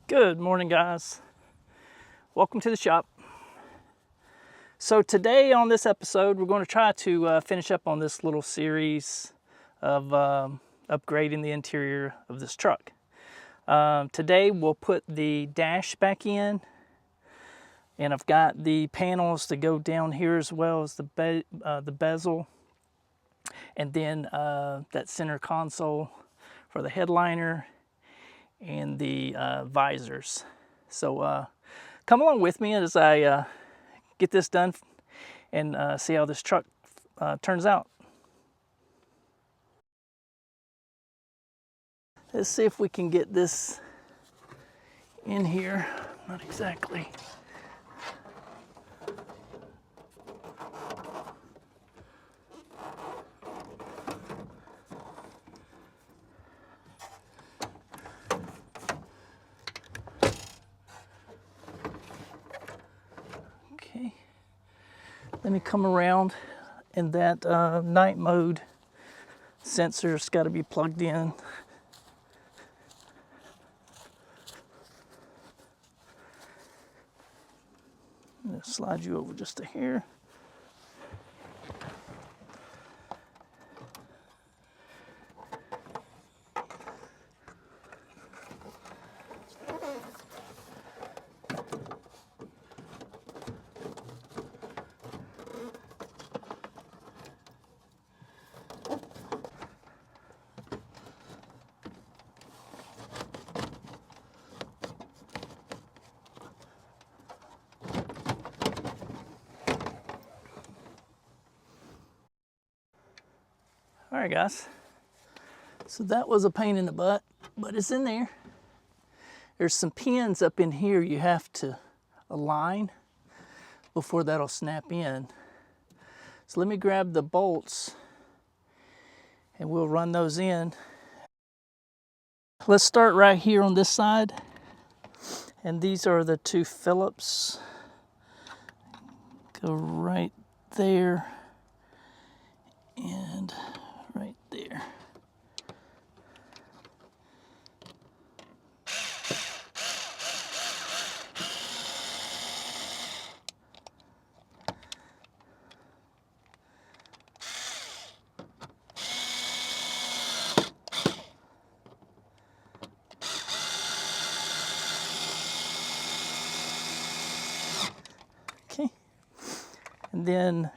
Good morning, guys. Welcome to the shop. So today on this episode, we're going to try to finish up on this little series of upgrading the interior of this truck. Today we'll put the dash back in, and I've got the panels to go down here as well as the bezel, and then that center console for the headliner and the visors. So come along with me as I get this done and see how this truck turns out. Let's see if we can get this in here. Not exactly. Okay. Let me come around, and that night mode sensor's got to be plugged in. I'm going to slide you over just a hair. All right, guys. So that was a pain in the butt, but it's in there. There's some pins up in here you have to align before that'll snap in. So let me grab the bolts and we'll run those in. Let's start right here on this side. And these are the two Phillips. Go right there and right there. Okay, and then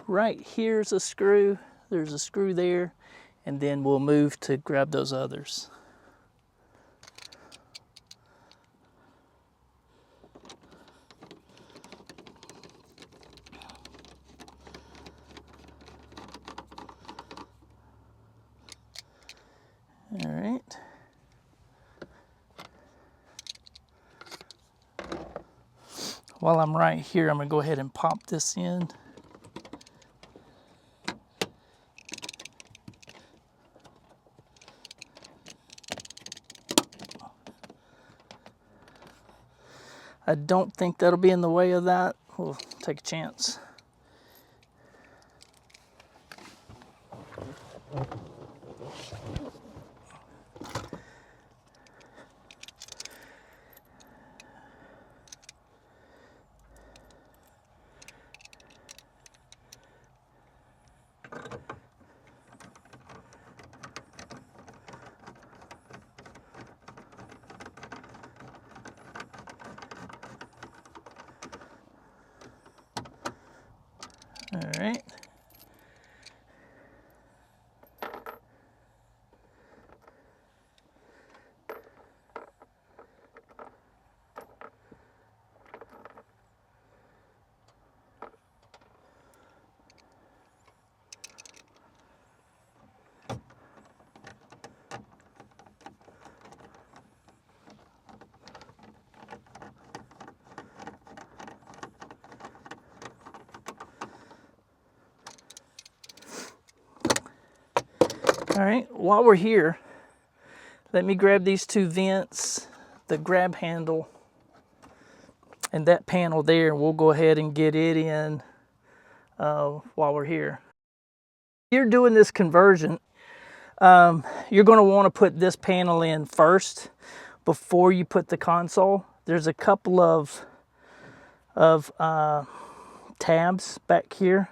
right here's a screw, there's a screw there, and then we'll move to grab those others. All right. While I'm right here, I'm gonna go ahead and pop this in. I don't think that'll be in the way of that. We'll take a chance. All right. All right, while we're here, let me grab these two vents, the grab handle, and that panel there, and we'll go ahead and get it in while we're here. If you're doing this conversion, you're going to want to put this panel in first before you put the console. There's a couple of tabs back here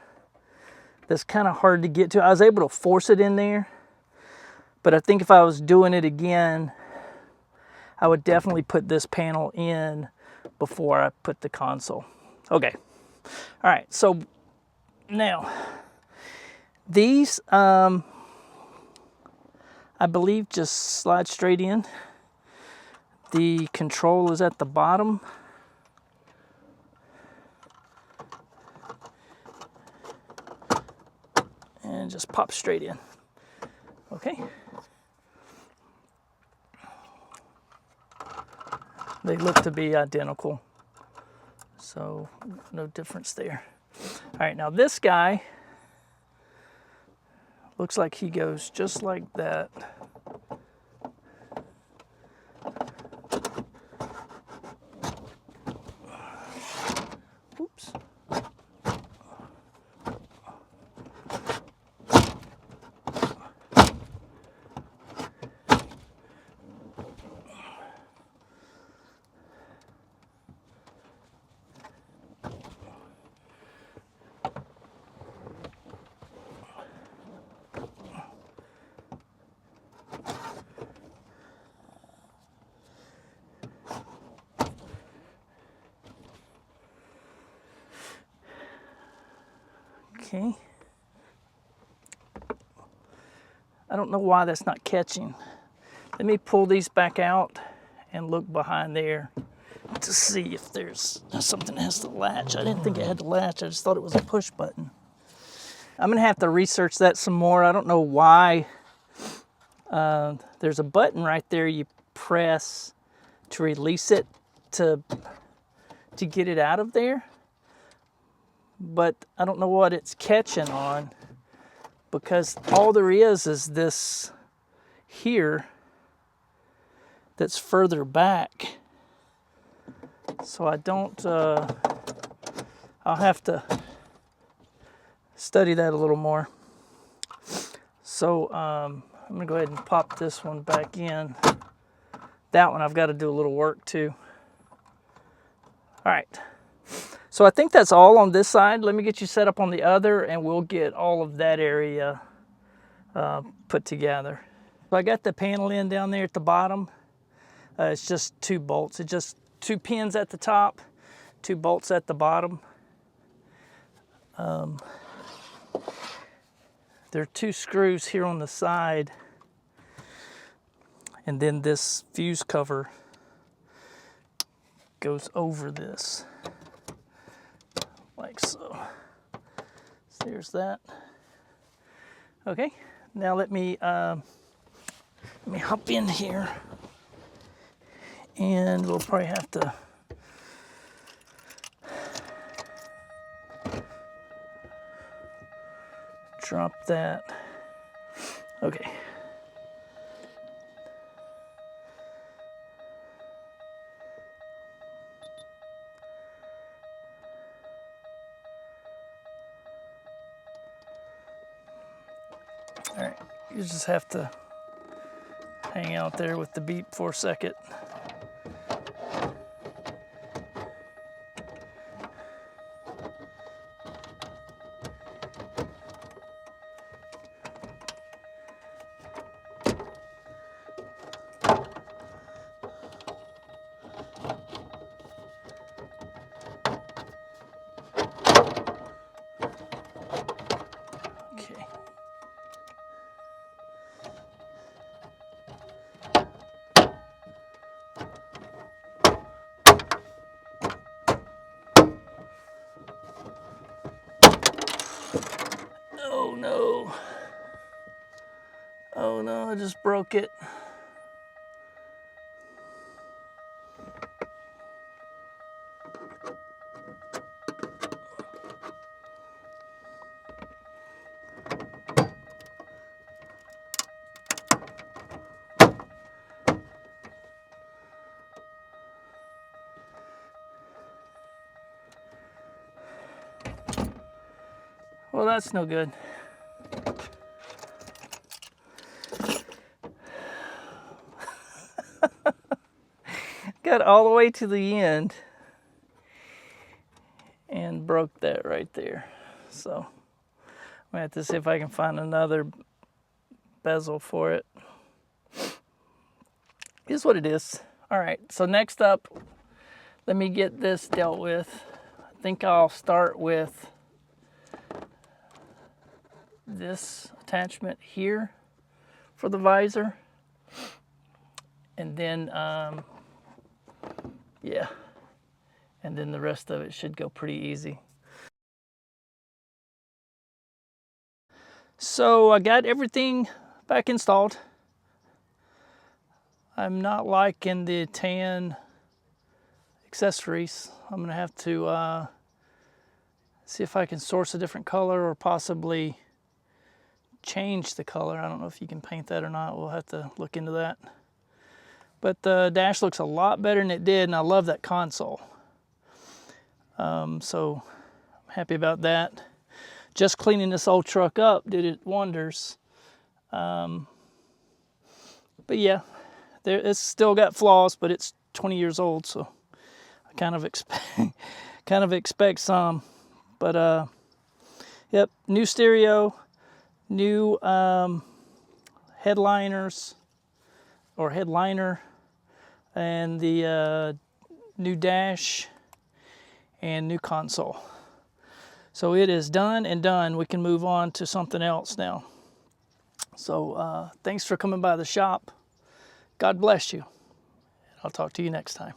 that's kind of hard to get to. I was able to force it in there, but I think if I was doing it again, I would definitely put this panel in before I put the console. Okay, all right, so now these, I believe, just slide straight in. The control is at the bottom. And just pop straight in. Okay. They look to be identical, so no difference there. All right, now this guy looks like he goes just like that. Oops. Okay. I don't know why that's not catching. Let me pull these back out and look behind there to see if there's something that has to latch. I didn't think it had to latch. I just thought it was a push button. I'm gonna have to research that some more. I don't know why. There's a button right there you press to release it to get it out of there. But I don't know what it's catching on, because all there is this here that's further back. So I don't, I'll have to study that a little more. So I'm gonna go ahead and pop this one back in. That one I've got to do a little work too. All right. So I think that's all on this side. Let me get you set up on the other and we'll get all of that area put together. So I got the panel in down there at the bottom. It's just 2 bolts. It's just 2 pins at the top, 2 bolts at the bottom. There are 2 screws here on the side, and then this fuse cover goes over this, like so. So there's that. Okay, now let me hop in here, and we'll probably have to drop that. Okay. All right, you just have to hang out there with the beep for a second. Okay. Oh no. Oh no, I just broke it. Well, that's no good. got all the way to the end and broke that right there. So I'm gonna have to see if I can find another bezel for it. Is what it is. All right, so next up, let me get this dealt with. I think I'll start with this attachment here for the visor. And then, yeah, and then the rest of it should go pretty easy. So I got everything back installed. I'm not liking the tan accessories. I'm gonna have to see if I can source a different color or possibly change the color. I don't know if you can paint that or not. We'll have to look into that. But the dash looks a lot better than it did, and I love that console. So I'm happy about that. Just cleaning this old truck up did it wonders. But yeah, it's still got flaws, but it's 20 years old, so I kind of expect some. But yep, new stereo, new headliners or headliner, and the new dash and new console. So it is done and done. We can move on to something else now. So thanks for coming by the shop. God bless you. I'll talk to you next time.